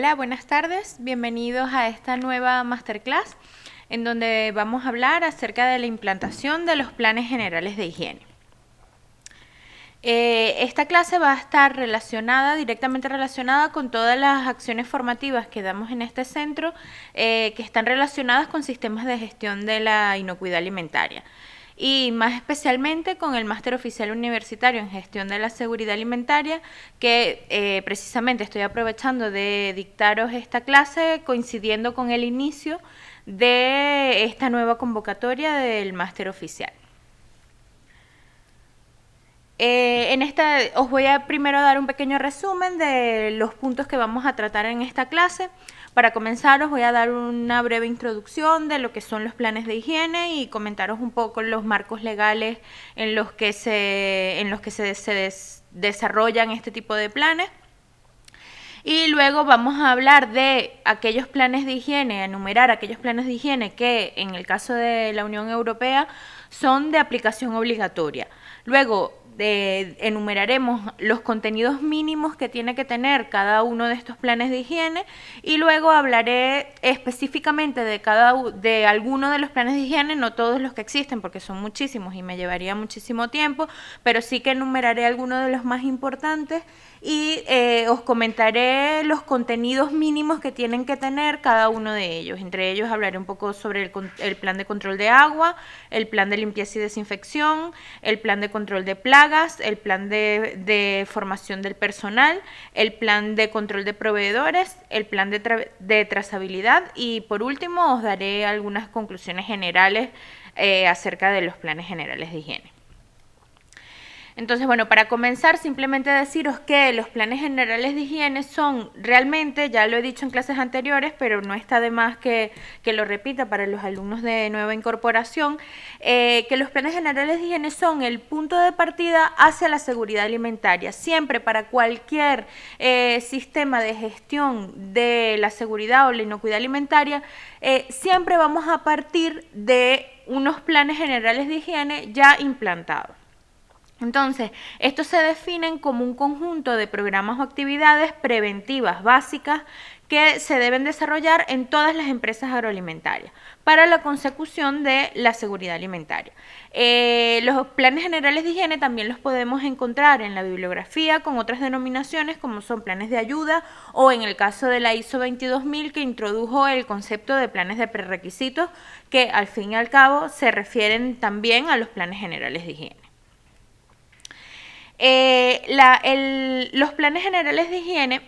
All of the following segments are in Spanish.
Hola, buenas tardes. Bienvenidos a esta nueva masterclass en donde vamos a hablar acerca de la implantación de los planes generales de higiene. Esta clase va a estar directamente relacionada con todas las acciones formativas que damos en este centro que están relacionadas con sistemas de gestión de la inocuidad alimentaria. Y más especialmente con el Máster Oficial Universitario en Gestión de la Seguridad Alimentaria, que precisamente estoy aprovechando de dictaros esta clase coincidiendo con el inicio de esta nueva convocatoria del Máster Oficial. En esta os voy a primero dar un pequeño resumen de los puntos que vamos a tratar en esta clase. Para comenzar os voy a dar una breve introducción de lo que son los planes de higiene y comentaros un poco los marcos legales en los que se desarrollan este tipo de planes. Y luego vamos a hablar de aquellos planes de higiene, enumerar aquellos planes de higiene que en el caso de la Unión Europea son de aplicación obligatoria. Luego enumeraremos los contenidos mínimos que tiene que tener cada uno de estos planes de higiene y luego hablaré específicamente de alguno de los planes de higiene, no todos los que existen porque son muchísimos y me llevaría muchísimo tiempo, pero sí que enumeraré algunos de los más importantes y os comentaré los contenidos mínimos que tienen que tener cada uno de ellos. Entre ellos hablaré un poco sobre el plan de control de agua, el plan de limpieza y desinfección, el plan de control de plagas, el plan de formación del personal, el plan de control de proveedores, el plan de trazabilidad y por último os daré algunas conclusiones generales acerca de los planes generales de higiene. Entonces, bueno, para comenzar, simplemente deciros que los planes generales de higiene son realmente, ya lo he dicho en clases anteriores, pero no está de más que lo repita para los alumnos de nueva incorporación, que los planes generales de higiene son el punto de partida hacia la seguridad alimentaria. Siempre para cualquier sistema de gestión de la seguridad o la inocuidad alimentaria, siempre vamos a partir de unos planes generales de higiene ya implantados. Entonces, estos se definen como un conjunto de programas o actividades preventivas básicas que se deben desarrollar en todas las empresas agroalimentarias para la consecución de la seguridad alimentaria. Los planes generales de higiene también los podemos encontrar en la bibliografía con otras denominaciones como son planes de ayuda o en el caso de la ISO 22000 que introdujo el concepto de planes de prerequisitos que al fin y al cabo se refieren también a los planes generales de higiene. Los planes generales de higiene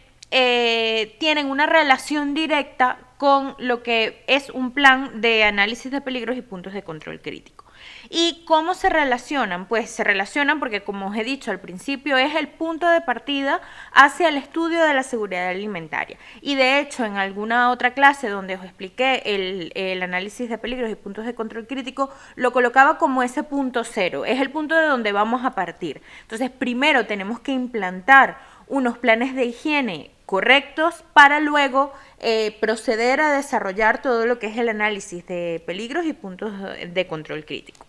tienen una relación directa con lo que es un plan de análisis de peligros y puntos de control crítico. ¿Y cómo se relacionan? Pues se relacionan porque, como os he dicho al principio, es el punto de partida hacia el estudio de la seguridad alimentaria. Y de hecho, en alguna otra clase donde os expliqué el análisis de peligros y puntos de control crítico, lo colocaba como ese punto cero. Es el punto de donde vamos a partir. Entonces, primero tenemos que implantar unos planes de higiene correctos para luego proceder a desarrollar todo lo que es el análisis de peligros y puntos de control crítico.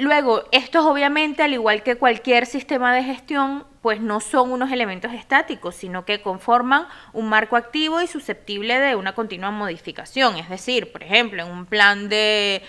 Luego, estos obviamente, al igual que cualquier sistema de gestión, pues no son unos elementos estáticos, sino que conforman un marco activo y susceptible de una continua modificación. Es decir, por ejemplo, en un plan de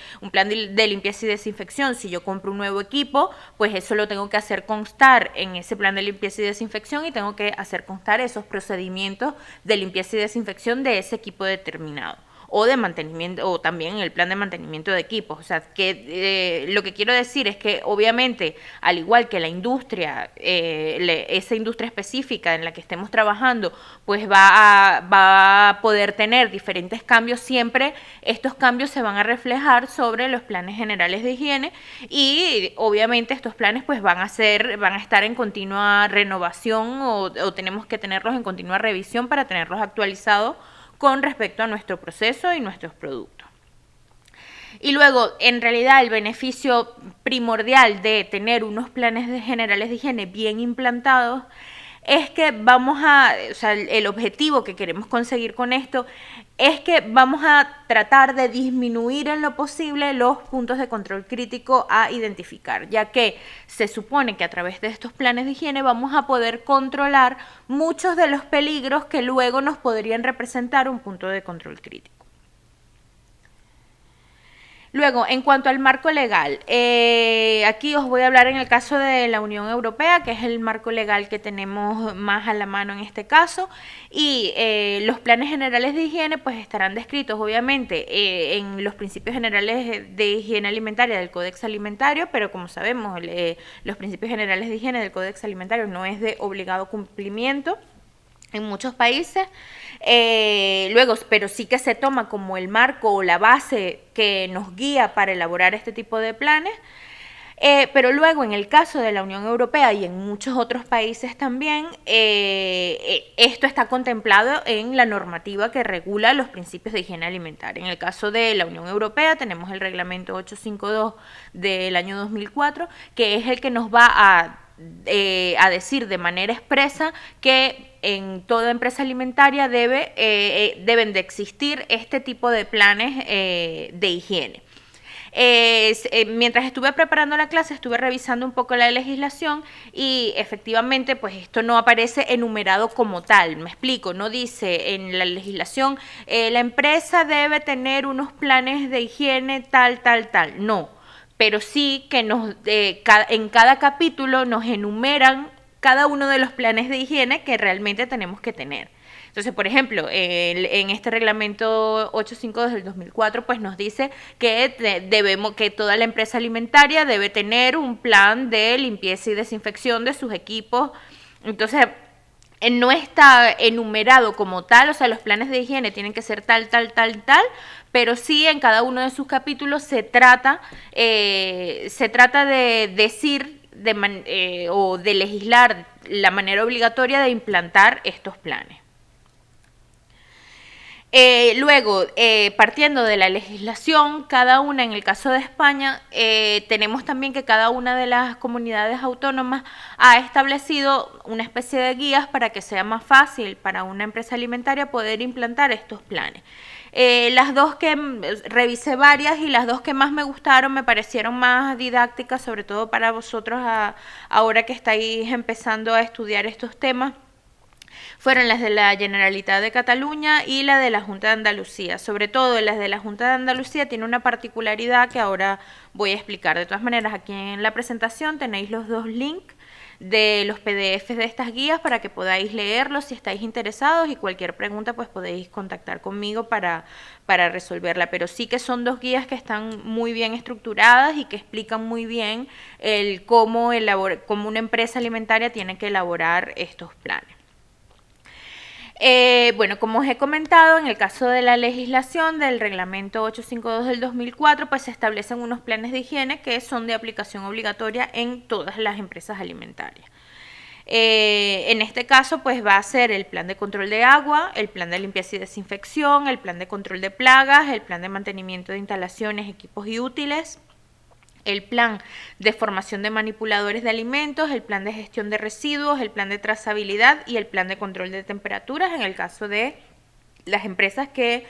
limpieza y desinfección, si yo compro un nuevo equipo, pues eso lo tengo que hacer constar en ese plan de limpieza y desinfección y tengo que hacer constar esos procedimientos de limpieza y desinfección de ese equipo determinado. O de mantenimiento, o también el plan de mantenimiento de equipos. O sea, que lo que quiero decir es que obviamente, al igual que la industria, esa industria específica en la que estemos trabajando, pues va a poder tener diferentes cambios, siempre estos cambios se van a reflejar sobre los planes generales de higiene y obviamente estos planes pues van a estar en continua renovación o tenemos que tenerlos en continua revisión para tenerlos actualizados con respecto a nuestro proceso y nuestros productos. Y luego, en realidad, el beneficio primordial de tener unos planes generales de higiene bien implantados es que o sea, el objetivo que queremos conseguir con esto es que vamos a tratar de disminuir en lo posible los puntos de control crítico a identificar, ya que se supone que a través de estos planes de higiene vamos a poder controlar muchos de los peligros que luego nos podrían representar un punto de control crítico. Luego, en cuanto al marco legal, aquí os voy a hablar en el caso de la Unión Europea, que es el marco legal que tenemos más a la mano en este caso, y los planes generales de higiene pues estarán descritos obviamente en los principios generales de higiene alimentaria del Códex Alimentario, pero como sabemos, los principios generales de higiene del Códex Alimentario no es de obligado cumplimiento en muchos países. Luego, pero sí que se toma como el marco o la base que nos guía para elaborar este tipo de planes. Pero luego, en el caso de la Unión Europea y en muchos otros países también, esto está contemplado en la normativa que regula los principios de higiene alimentaria. En el caso de la Unión Europea tenemos el reglamento 852 del año 2004, que es el que nos va a decir de manera expresa que en toda empresa alimentaria deben de existir este tipo de planes de higiene. Mientras estuve preparando la clase estuve revisando un poco la legislación y efectivamente pues esto no aparece enumerado como tal, me explico, no dice en la legislación la empresa debe tener unos planes de higiene tal, no, pero sí que en cada capítulo nos enumeran cada uno de los planes de higiene que realmente tenemos que tener. Entonces, por ejemplo, en este reglamento 852 del 2004, pues nos dice que toda la empresa alimentaria debe tener un plan de limpieza y desinfección de sus equipos. Entonces, no está enumerado como tal, o sea, los planes de higiene tienen que ser tal, pero sí en cada uno de sus capítulos se trata de decir o de legislar la manera obligatoria de implantar estos planes. Luego, partiendo de la legislación, cada una, en el caso de España, tenemos también que cada una de las comunidades autónomas ha establecido una especie de guías para que sea más fácil para una empresa alimentaria poder implantar estos planes. Las dos que revisé varias y las dos que más me gustaron, me parecieron más didácticas, sobre todo para vosotros ahora que estáis empezando a estudiar estos temas, fueron las de la Generalitat de Cataluña y la de la Junta de Andalucía. Sobre todo las de la Junta de Andalucía tiene una particularidad que ahora voy a explicar. De todas maneras, aquí en la presentación tenéis los dos links de los PDFs de estas guías para que podáis leerlos si estáis interesados, y cualquier pregunta pues podéis contactar conmigo para resolverla. Pero sí que son dos guías que están muy bien estructuradas y que explican muy bien cómo una empresa alimentaria tiene que elaborar estos planes. Bueno, como os he comentado, en el caso de la legislación del reglamento 852 del 2004, pues se establecen unos planes de higiene que son de aplicación obligatoria en todas las empresas alimentarias. En este caso, pues va a ser el plan de control de agua, el plan de limpieza y desinfección, el plan de control de plagas, el plan de mantenimiento de instalaciones, equipos y útiles, el plan de formación de manipuladores de alimentos, el plan de gestión de residuos, el plan de trazabilidad y el plan de control de temperaturas en el caso de las empresas las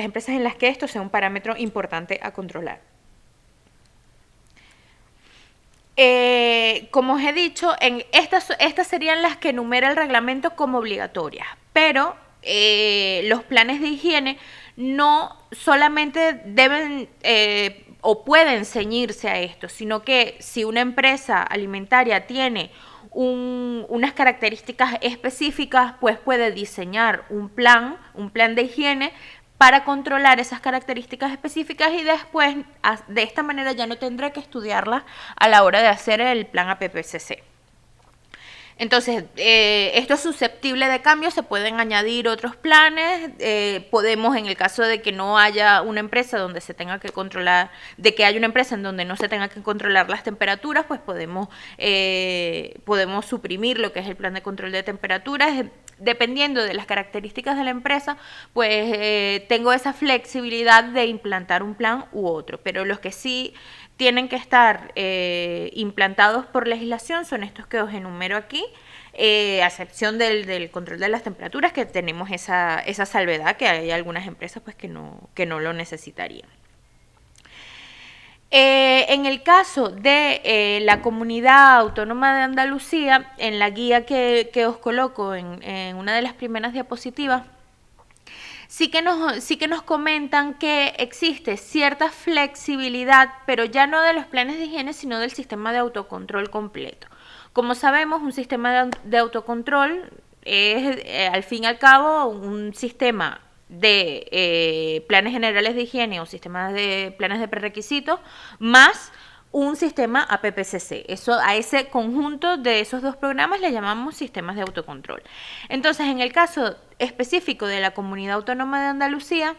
empresas en las que esto sea un parámetro importante a controlar. Como os he dicho, estas serían las que enumera el reglamento como obligatorias, pero los planes de higiene no solamente deben o pueden ceñirse a esto, sino que si una empresa alimentaria tiene unas características específicas, pues puede diseñar un plan de higiene para controlar esas características específicas y después de esta manera ya no tendrá que estudiarlas a la hora de hacer el plan APPCC. Entonces, esto es susceptible de cambio, se pueden añadir otros planes, podemos, en el caso de que no haya una empresa donde se tenga que controlar, de que haya una empresa en donde no se tenga que controlar las temperaturas, pues podemos suprimir lo que es el plan de control de temperaturas. Dependiendo de las características de la empresa, pues tengo esa flexibilidad de implantar un plan u otro, pero los que sí tienen que estar implantados por legislación son estos que os enumero aquí, a excepción del control de las temperaturas, que tenemos esa salvedad, que hay algunas empresas pues que no lo necesitarían. En el caso de la Comunidad Autónoma de Andalucía, en la guía que os coloco en una de las primeras diapositivas, sí que nos comentan que existe cierta flexibilidad, pero ya no de los planes de higiene, sino del sistema de autocontrol completo. Como sabemos, un sistema de autocontrol es, al fin y al cabo, un sistema de planes generales de higiene o sistemas de planes de prerequisitos más un sistema APPCC. A ese conjunto de esos dos programas le llamamos sistemas de autocontrol. Entonces, en el caso específico de la Comunidad Autónoma de Andalucía,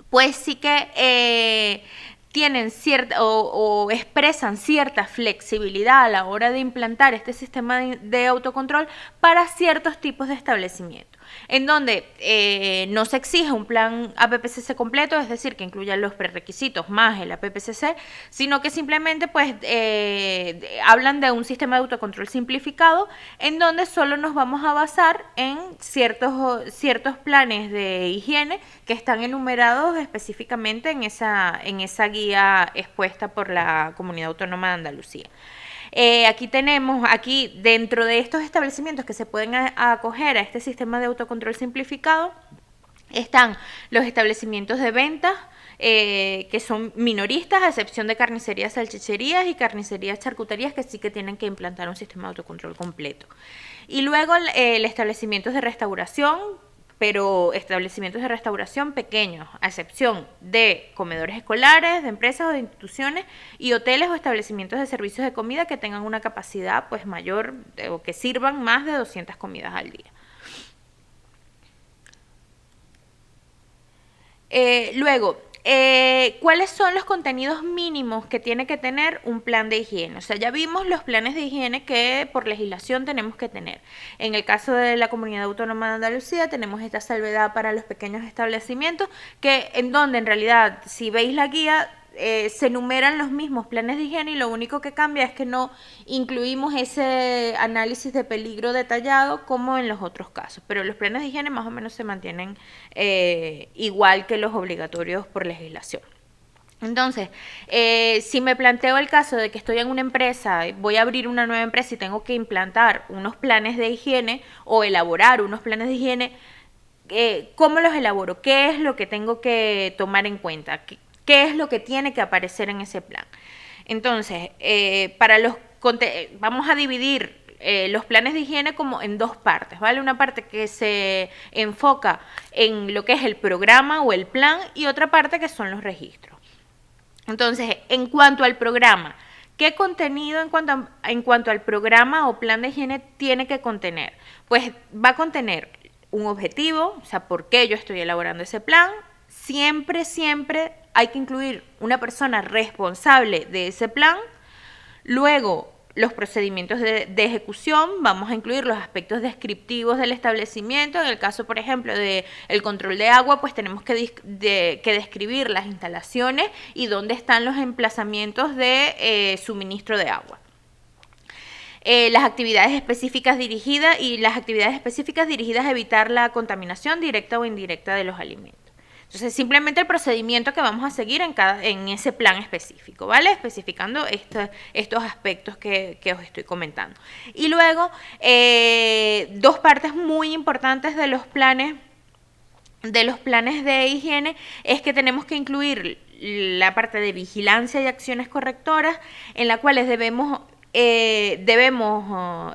pues sí que tienen cierta o expresan cierta flexibilidad a la hora de implantar este sistema de autocontrol para ciertos tipos de establecimientos, en donde no se exige un plan APPCC completo, es decir, que incluya los prerequisitos más el APPCC, sino que simplemente pues hablan de un sistema de autocontrol simplificado, en donde solo nos vamos a basar en ciertos planes de higiene que están enumerados específicamente en esa guía expuesta por la Comunidad Autónoma de Andalucía. Aquí dentro de estos establecimientos que se pueden acoger a este sistema de autocontrol simplificado, están los establecimientos de ventas, que son minoristas, a excepción de carnicerías, salchicherías y carnicerías, charcuterías, que sí que tienen que implantar un sistema de autocontrol completo. Y luego establecimientos de restauración, pero establecimientos de restauración pequeños, a excepción de comedores escolares, de empresas o de instituciones, y hoteles o establecimientos de servicios de comida que tengan una capacidad pues mayor o que sirvan más de 200 comidas al día. Luego, ¿cuáles son los contenidos mínimos que tiene que tener un plan de higiene? O sea, ya vimos los planes de higiene que por legislación tenemos que tener. En el caso de la Comunidad Autónoma de Andalucía tenemos esta salvedad para los pequeños establecimientos, en donde en realidad, si veis la guía, se enumeran los mismos planes de higiene y lo único que cambia es que no incluimos ese análisis de peligro detallado como en los otros casos, pero los planes de higiene más o menos se mantienen igual que los obligatorios por legislación. Entonces, si me planteo el caso de que estoy en una empresa, voy a abrir una nueva empresa y tengo que implantar unos planes de higiene o elaborar unos planes de higiene, ¿cómo los elaboro? ¿Qué es lo que tengo que tomar en cuenta? ¿Qué es lo que tiene que aparecer en ese plan? Entonces, vamos a dividir los planes de higiene como en dos partes, ¿vale? Una parte que se enfoca en lo que es el programa o el plan y otra parte que son los registros. Entonces, en cuanto al programa, ¿qué contenido en cuanto al programa o plan de higiene tiene que contener? Pues va a contener un objetivo, o sea, ¿por qué yo estoy elaborando ese plan? Siempre hay que incluir una persona responsable de ese plan. Luego, los procedimientos de ejecución, vamos a incluir los aspectos descriptivos del establecimiento. En el caso, por ejemplo, del control de agua, pues tenemos que describir las instalaciones y dónde están los emplazamientos de suministro de agua. Las actividades específicas dirigidas a evitar la contaminación directa o indirecta de los alimentos. Entonces, simplemente el procedimiento que vamos a seguir en ese plan específico, ¿vale? Especificando estos aspectos que os estoy comentando. Y luego, dos partes muy importantes de los planes de higiene es que tenemos que incluir la parte de vigilancia y acciones correctoras, en la cuales debemos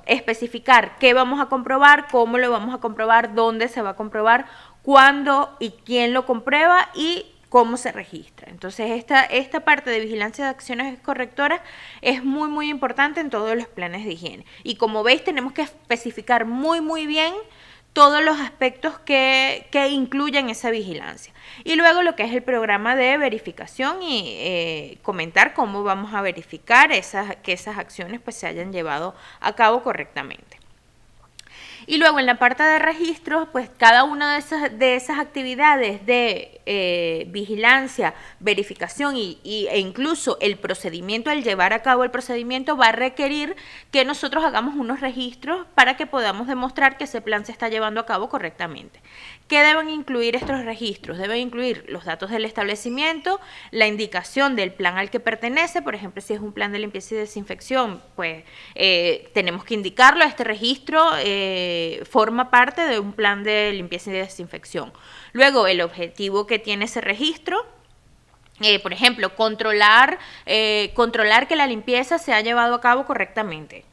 especificar qué vamos a comprobar, cómo lo vamos a comprobar, dónde se va a comprobar, cuándo y quién lo comprueba y cómo se registra. Entonces, esta parte de vigilancia de acciones correctoras es muy importante en todos los planes de higiene. Y como veis, tenemos que especificar muy bien todos los aspectos que incluyen esa vigilancia. Y luego lo que es el programa de verificación y comentar cómo vamos a verificar que esas acciones pues se hayan llevado a cabo correctamente. Y luego en la parte de registros, pues cada una de esas actividades de vigilancia, verificación e incluso el procedimiento, al llevar a cabo el procedimiento, va a requerir que nosotros hagamos unos registros para que podamos demostrar que ese plan se está llevando a cabo correctamente. ¿Qué deben incluir estos registros? Deben incluir los datos del establecimiento, la indicación del plan al que pertenece. Por ejemplo, si es un plan de limpieza y desinfección, pues tenemos que indicarlo. Este registro forma parte de un plan de limpieza y desinfección. Luego, el objetivo que tiene ese registro. Por ejemplo, controlar que la limpieza se ha llevado a cabo correctamente.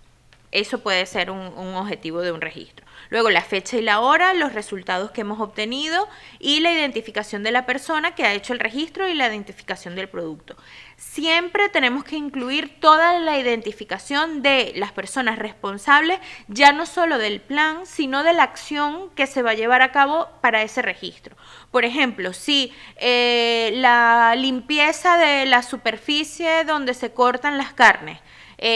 Eso puede ser un objetivo de un registro. Luego, la fecha y la hora, los resultados que hemos obtenido y la identificación de la persona que ha hecho el registro y la identificación del producto. Siempre tenemos que incluir toda la identificación de las personas responsables, ya no solo del plan, sino de la acción que se va a llevar a cabo para ese registro. Por ejemplo, si la limpieza de la superficie donde se cortan las carnes,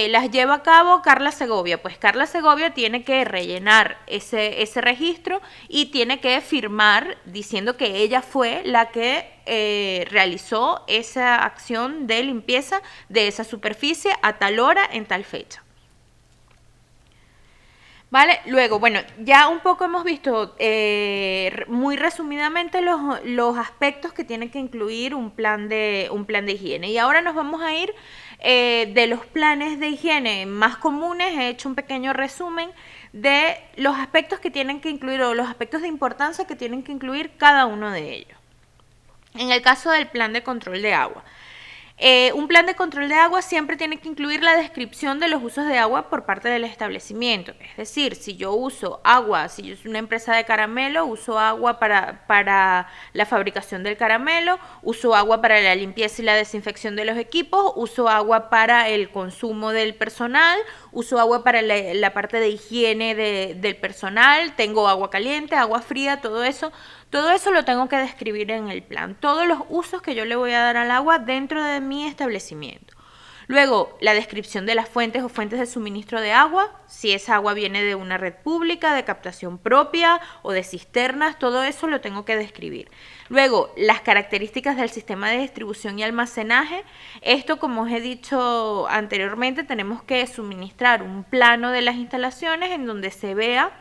las lleva a cabo Carla Segovia, pues Carla Segovia tiene que rellenar ese registro y tiene que firmar diciendo que ella fue la que realizó esa acción de limpieza de esa superficie a tal hora, en tal fecha. ¿Vale? Luego, bueno, ya un poco hemos visto muy resumidamente los aspectos que tiene que incluir un plan de higiene. Y ahora nos vamos a ir de los planes de higiene más comunes. He hecho un pequeño resumen de los aspectos que tienen que incluir o los aspectos de importancia que tienen que incluir cada uno de ellos. En el caso del plan de control de agua. Un plan de control de agua siempre tiene que incluir la descripción de los usos de agua por parte del establecimiento. Es decir, si yo uso agua, si yo soy una empresa de caramelo, uso agua para la fabricación del caramelo, uso agua para la limpieza y la desinfección de los equipos, uso agua para el consumo del personal, uso agua para la parte de higiene del personal, tengo agua caliente, agua fría, todo eso lo tengo que describir en el plan. Todos los usos que yo le voy a dar al agua dentro de mi establecimiento. Luego, la descripción de las fuentes o fuentes de suministro de agua. Si esa agua viene de una red pública, de captación propia o de cisternas, todo eso lo tengo que describir. Luego, las características del sistema de distribución y almacenaje. Esto, como os he dicho anteriormente, tenemos que suministrar un plano de las instalaciones en donde se vea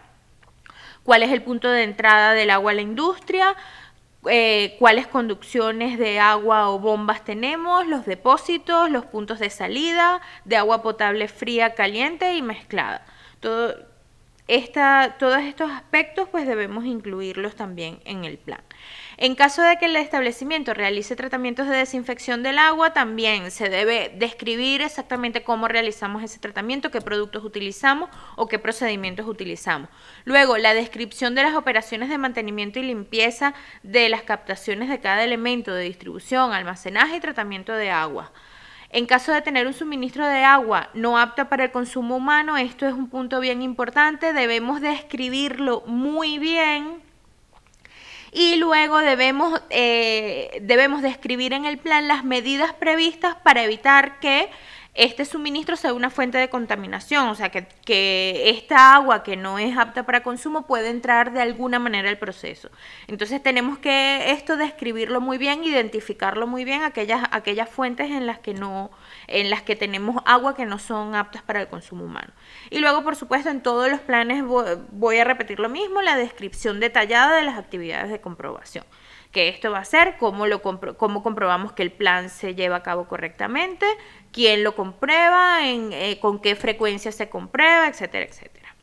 cuál es el punto de entrada del agua a la industria, cuáles conducciones de agua o bombas tenemos, los depósitos, los puntos de salida de agua potable fría, caliente y mezclada. Todos estos aspectos pues debemos incluirlos también en el plan. En caso de que el establecimiento realice tratamientos de desinfección del agua, también se debe describir exactamente cómo realizamos ese tratamiento, qué productos utilizamos o qué procedimientos utilizamos. Luego, la descripción de las operaciones de mantenimiento y limpieza de las captaciones de cada elemento de distribución, almacenaje y tratamiento de agua. En caso de tener un suministro de agua no apta para el consumo humano, esto es un punto bien importante, debemos describirlo muy bien. Y luego debemos describir en el plan las medidas previstas para evitar que este suministro sea una fuente de contaminación, o sea, que esta agua que no es apta para consumo puede entrar de alguna manera al proceso. Entonces tenemos que describirlo muy bien, identificarlo muy bien, aquellas fuentes en las que tenemos agua que no son aptas para el consumo humano. Y luego, por supuesto, en todos los planes voy a repetir lo mismo, la descripción detallada de las actividades de comprobación. Que esto va a ser cómo comprobamos que el plan se lleva a cabo correctamente, quién lo comprueba, con qué frecuencia se comprueba, etcétera, etcétera.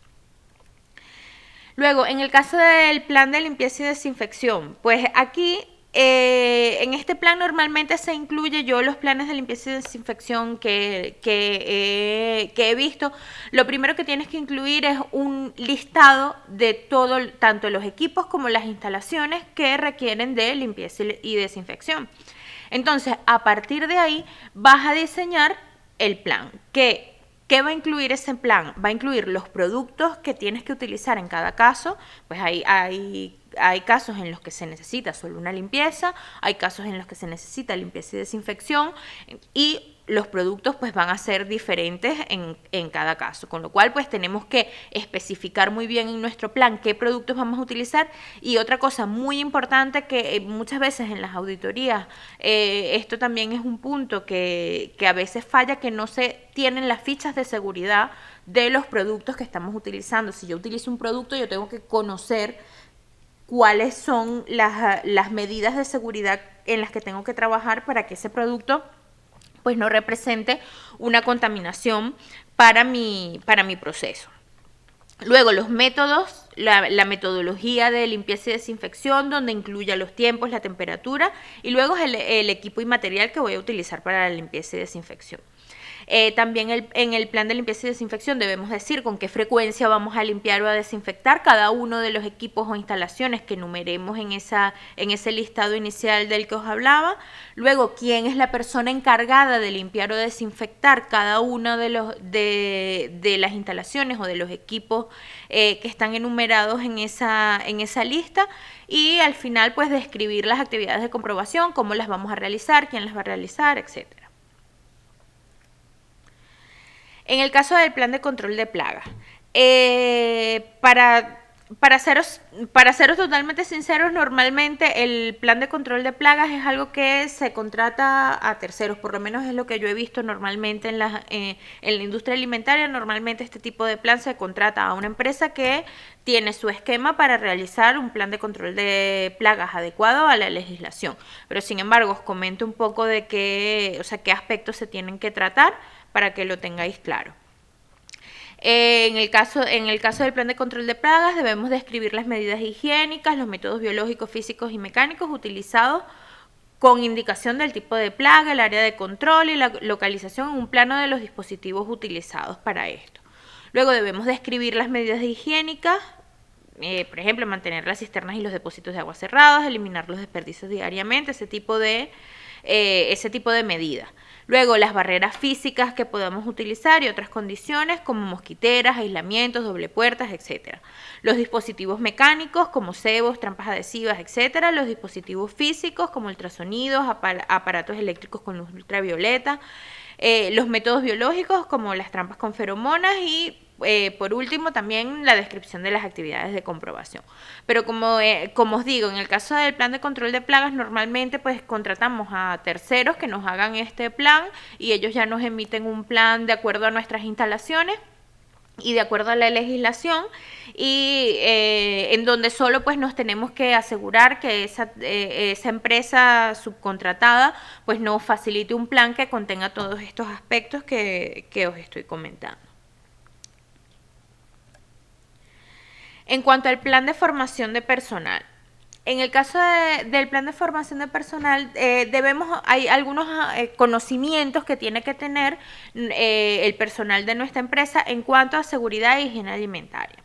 Luego, en el caso del plan de limpieza y desinfección, pues aquí en este plan normalmente se incluye, yo los planes de limpieza y desinfección que he visto, lo primero que tienes que incluir es un listado de todo, tanto los equipos como las instalaciones que requieren de limpieza y desinfección. Entonces, a partir de ahí vas a diseñar el plan. ¿Qué va a incluir ese plan? Va a incluir los productos que tienes que utilizar en cada caso, pues hay casos en los que se necesita solo una limpieza, hay casos en los que se necesita limpieza y desinfección, y los productos pues van a ser diferentes en cada caso, con lo cual pues tenemos que especificar muy bien en nuestro plan qué productos vamos a utilizar. Y otra cosa muy importante que muchas veces en las auditorías, esto también es un punto que a veces falla, que no se tienen las fichas de seguridad de los productos que estamos utilizando. Si yo utilizo un producto, yo tengo que conocer cuáles son las medidas de seguridad en las que tengo que trabajar para que ese producto pues no represente una contaminación para mi proceso. Luego los métodos, la metodología de limpieza y desinfección, donde incluya los tiempos, la temperatura, y luego el equipo y material que voy a utilizar para la limpieza y desinfección. También en el plan de limpieza y desinfección debemos decir con qué frecuencia vamos a limpiar o a desinfectar cada uno de los equipos o instalaciones que enumeremos en ese listado inicial del que os hablaba. Luego, quién es la persona encargada de limpiar o desinfectar cada uno de las instalaciones o de los equipos que están enumerados en esa lista. Y al final, pues, describir las actividades de comprobación, cómo las vamos a realizar, quién las va a realizar, etc. En el caso del plan de control de plagas, para seros totalmente sinceros, normalmente el plan de control de plagas es algo que se contrata a terceros, por lo menos es lo que yo he visto normalmente en la industria alimentaria. Normalmente este tipo de plan se contrata a una empresa que tiene su esquema para realizar un plan de control de plagas adecuado a la legislación. Pero sin embargo, os comento un poco de qué aspectos se tienen que tratar para que lo tengáis claro. En el caso del plan de control de plagas, debemos describir las medidas higiénicas, los métodos biológicos, físicos y mecánicos utilizados con indicación del tipo de plaga, el área de control y la localización en un plano de los dispositivos utilizados para esto. Luego debemos describir las medidas higiénicas, por ejemplo, mantener las cisternas y los depósitos de agua cerrados, eliminar los desperdicios diariamente, ese tipo de medidas. Luego, las barreras físicas que podamos utilizar y otras condiciones como mosquiteras, aislamientos, doble puertas, etc. Los dispositivos mecánicos como cebos, trampas adhesivas, etc. Los dispositivos físicos como ultrasonidos, aparatos eléctricos con luz ultravioleta. Los métodos biológicos como las trampas con feromonas y por último también la descripción de las actividades de comprobación. Pero como os digo, en el caso del plan de control de plagas normalmente pues contratamos a terceros que nos hagan este plan y ellos ya nos emiten un plan de acuerdo a nuestras instalaciones y de acuerdo a la legislación, y en donde solo pues nos tenemos que asegurar que esa empresa subcontratada pues nos facilite un plan que contenga todos estos aspectos que os estoy comentando. En cuanto al plan de formación de personal, en el caso del plan de formación de personal, hay algunos conocimientos que tiene que tener el personal de nuestra empresa en cuanto a seguridad e higiene alimentaria.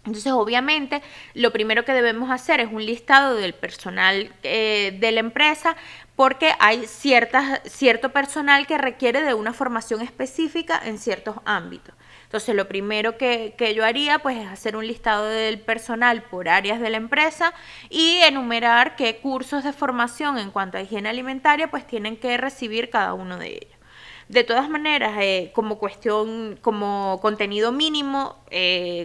Entonces, obviamente, lo primero que debemos hacer es un listado del personal de la empresa, porque hay cierto personal que requiere de una formación específica en ciertos ámbitos. Entonces, lo primero que yo haría pues es hacer un listado del personal por áreas de la empresa y enumerar qué cursos de formación en cuanto a higiene alimentaria pues tienen que recibir cada uno de ellos. De todas maneras, como contenido mínimo,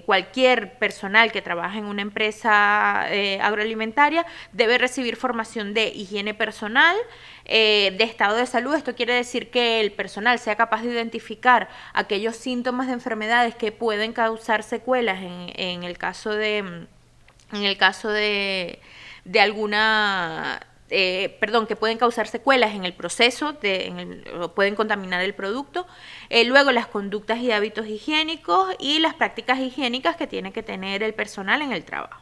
cualquier personal que trabaje en una empresa agroalimentaria debe recibir formación de higiene personal, de estado de salud. Esto quiere decir que el personal sea capaz de identificar aquellos síntomas de enfermedades que pueden causar secuelas en el caso de alguna... que pueden causar secuelas en el proceso, pueden contaminar el producto. Luego, las conductas y hábitos higiénicos y las prácticas higiénicas que tiene que tener el personal en el trabajo.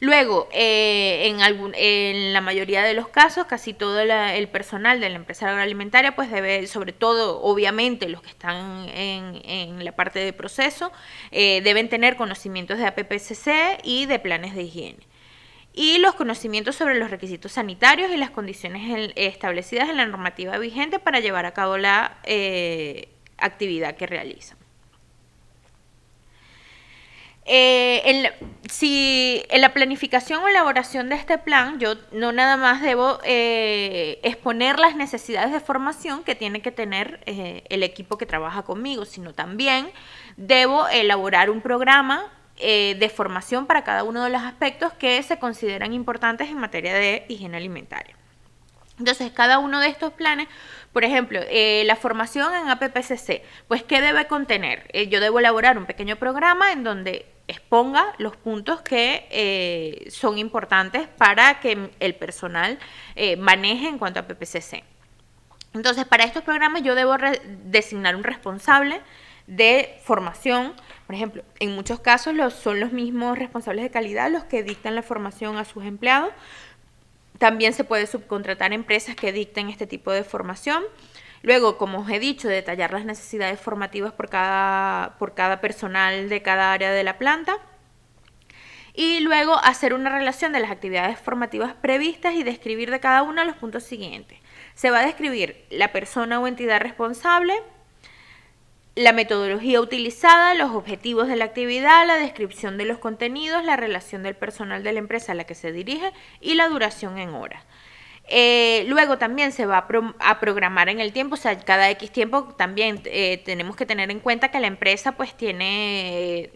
Luego, en la mayoría de los casos, casi todo el personal de la empresa agroalimentaria pues debe, sobre todo, obviamente, los que están en la parte de proceso, deben tener conocimientos de APPCC y de planes de higiene. Y los conocimientos sobre los requisitos sanitarios y las condiciones establecidas en la normativa vigente para llevar a cabo la actividad que realizan. Si en la planificación o elaboración de este plan, yo no nada más debo exponer las necesidades de formación que tiene que tener el equipo que trabaja conmigo, sino también debo elaborar un programa de formación para cada uno de los aspectos que se consideran importantes en materia de higiene alimentaria. Entonces, cada uno de estos planes, por ejemplo, la formación en APPCC, pues, ¿qué debe contener? Yo debo elaborar un pequeño programa en donde exponga los puntos que son importantes para que el personal maneje en cuanto a APPCC. Entonces, para estos programas yo debo designar un responsable de formación. Por ejemplo, en muchos casos son los mismos responsables de calidad los que dictan la formación a sus empleados. También se puede subcontratar empresas que dicten este tipo de formación. Luego, como os he dicho, detallar las necesidades formativas por cada personal de cada área de la planta. Y luego hacer una relación de las actividades formativas previstas y describir de cada una los puntos siguientes. Se va a describir la persona o entidad responsable, la metodología utilizada, los objetivos de la actividad, la descripción de los contenidos, la relación del personal de la empresa a la que se dirige y la duración en horas. Luego también se va a programar en el tiempo, o sea, cada X tiempo también tenemos que tener en cuenta que la empresa pues tiene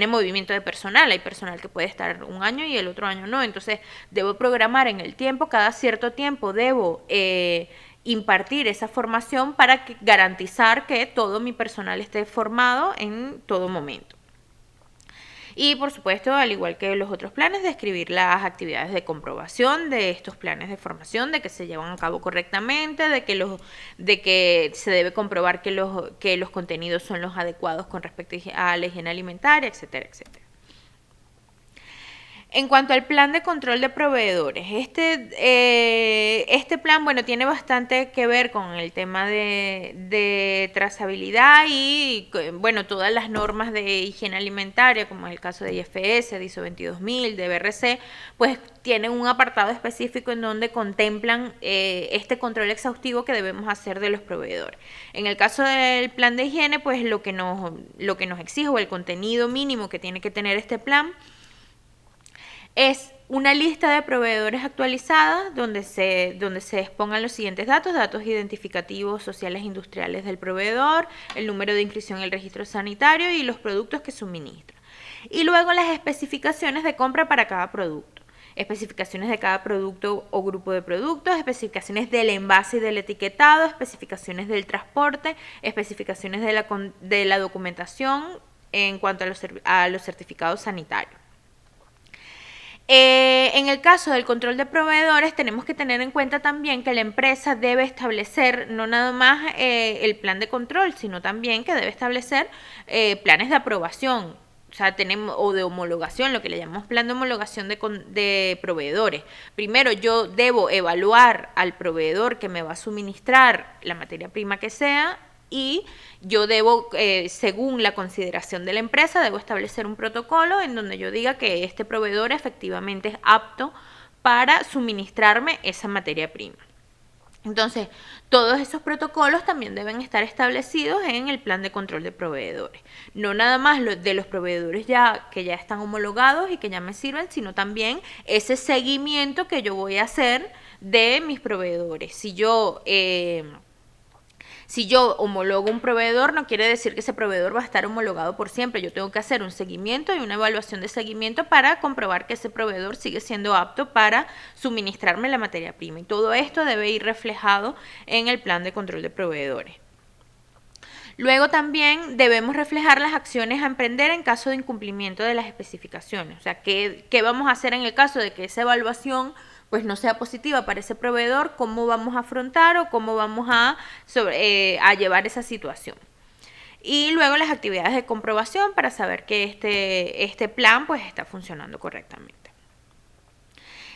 movimiento de personal, hay personal que puede estar un año y el otro año no, entonces debo programar en el tiempo, cada cierto tiempo debo impartir esa formación para garantizar que todo mi personal esté formado en todo momento. Y por supuesto, al igual que los otros planes, describir las actividades de comprobación de estos planes de formación, de que se llevan a cabo correctamente, de que se debe comprobar que los contenidos son los adecuados con respecto a la higiene alimentaria, etcétera, etcétera. En cuanto al plan de control de proveedores, este plan, bueno, tiene bastante que ver con el tema de trazabilidad y, bueno, todas las normas de higiene alimentaria, como es el caso de IFS, de ISO 22000, de BRC, pues tienen un apartado específico en donde contemplan este control exhaustivo que debemos hacer de los proveedores. En el caso del plan de higiene, pues lo que nos exige o el contenido mínimo que tiene que tener este plan es una lista de proveedores actualizada donde se expongan los siguientes datos identificativos sociales e industriales del proveedor, el número de inscripción en el registro sanitario y los productos que suministra. Y luego las especificaciones de compra para cada producto. Especificaciones de cada producto o grupo de productos, especificaciones del envase y del etiquetado, especificaciones del transporte, especificaciones de la documentación en cuanto a los certificados sanitarios. En el caso del control de proveedores tenemos que tener en cuenta también que la empresa debe establecer no nada más el plan de control, sino también que debe establecer planes de aprobación, o de homologación, lo que le llamamos plan de homologación de proveedores. Primero yo debo evaluar al proveedor que me va a suministrar la materia prima que sea, y yo debo, según la consideración de la empresa, debo establecer un protocolo en donde yo diga que este proveedor efectivamente es apto para suministrarme esa materia prima. Entonces, todos esos protocolos también deben estar establecidos en el plan de control de proveedores. No nada más de los proveedores que ya están homologados y que ya me sirven, sino también ese seguimiento que yo voy a hacer de mis proveedores. Si yo homologo un proveedor, no quiere decir que ese proveedor va a estar homologado por siempre. Yo tengo que hacer un seguimiento y una evaluación de seguimiento para comprobar que ese proveedor sigue siendo apto para suministrarme la materia prima. Y todo esto debe ir reflejado en el plan de control de proveedores. Luego también debemos reflejar las acciones a emprender en caso de incumplimiento de las especificaciones. O sea, ¿qué vamos a hacer en el caso de que esa evaluación pues no sea positiva para ese proveedor? ¿Cómo vamos a afrontar o cómo vamos a llevar esa situación? Y luego las actividades de comprobación para saber que este plan pues está funcionando correctamente.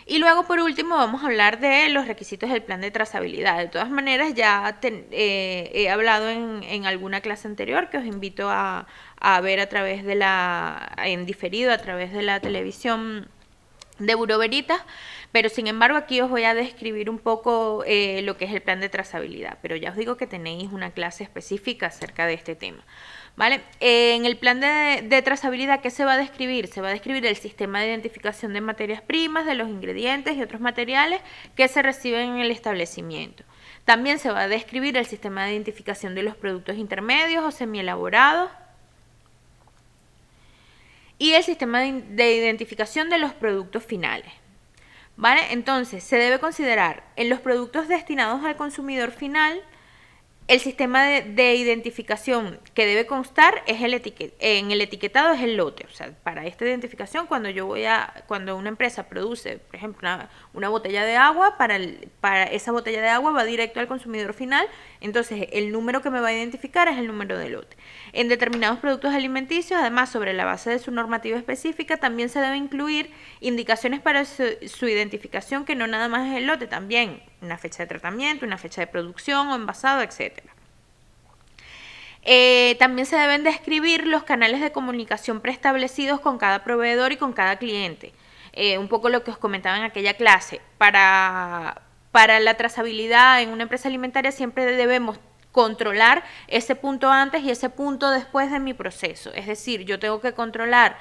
Y luego, por último, vamos a hablar de los requisitos del plan de trazabilidad. De todas maneras, ya he hablado en alguna clase anterior que os invito a ver en diferido a través de la televisión de Bureau Veritas, pero sin embargo aquí os voy a describir un poco lo que es el plan de trazabilidad, pero ya os digo que tenéis una clase específica acerca de este tema. ¿Vale? En el plan de trazabilidad, ¿qué se va a describir? Se va a describir el sistema de identificación de materias primas, de los ingredientes y otros materiales que se reciben en el establecimiento. También se va a describir el sistema de identificación de los productos intermedios o semielaborados y el sistema de identificación de los productos finales. ¿Vale? Entonces, se debe considerar en los productos destinados al consumidor final. El sistema de identificación que debe constar es en el etiquetado es el lote. O sea, para esta identificación, cuando una empresa produce, por ejemplo, una botella de agua, para esa botella de agua va directo al consumidor final. Entonces, el número que me va a identificar es el número de lote. En determinados productos alimenticios, además, sobre la base de su normativa específica, también se debe incluir indicaciones para su identificación, que no nada más es el lote, también una fecha de tratamiento, una fecha de producción o envasado, etc. También se deben describir los canales de comunicación preestablecidos con cada proveedor y con cada cliente. Un poco lo que os comentaba en aquella clase. Para la trazabilidad en una empresa alimentaria siempre debemos controlar ese punto antes y ese punto después de mi proceso. Es decir, yo tengo que controlar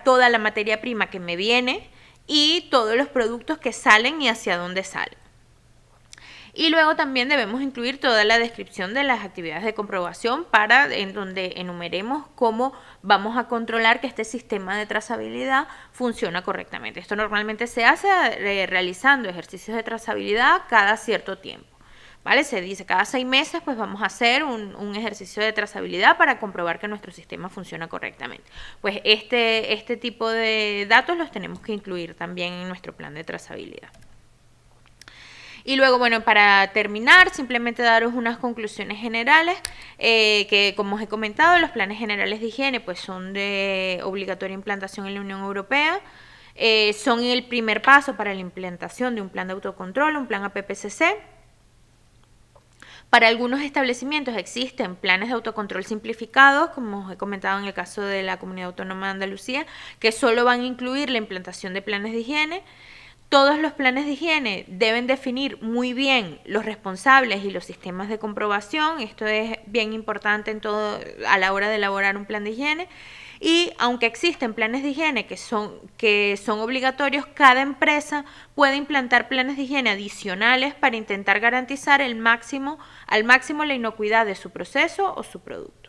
toda la materia prima que me viene y todos los productos que salen y hacia dónde salen. Y luego también debemos incluir toda la descripción de las actividades de comprobación en donde enumeremos cómo vamos a controlar que este sistema de trazabilidad funciona correctamente. Esto normalmente se hace realizando ejercicios de trazabilidad cada cierto tiempo. ¿Vale? Se dice cada 6 meses pues vamos a hacer un ejercicio de trazabilidad para comprobar que nuestro sistema funciona correctamente. Pues este tipo de datos los tenemos que incluir también en nuestro plan de trazabilidad. Y luego, bueno, para terminar, simplemente daros unas conclusiones generales, que como os he comentado, los planes generales de higiene pues son de obligatoria implantación en la Unión Europea. Son el primer paso para la implantación de un plan de autocontrol, un plan APPCC. Para algunos establecimientos existen planes de autocontrol simplificados, como os he comentado en el caso de la Comunidad Autónoma de Andalucía, que solo van a incluir la implantación de planes de higiene. Todos los planes de higiene deben definir muy bien los responsables y los sistemas de comprobación. Esto es bien importante a la hora de elaborar un plan de higiene. Y aunque existen planes de higiene que son obligatorios, cada empresa puede implantar planes de higiene adicionales para intentar garantizar al máximo la inocuidad de su proceso o su producto.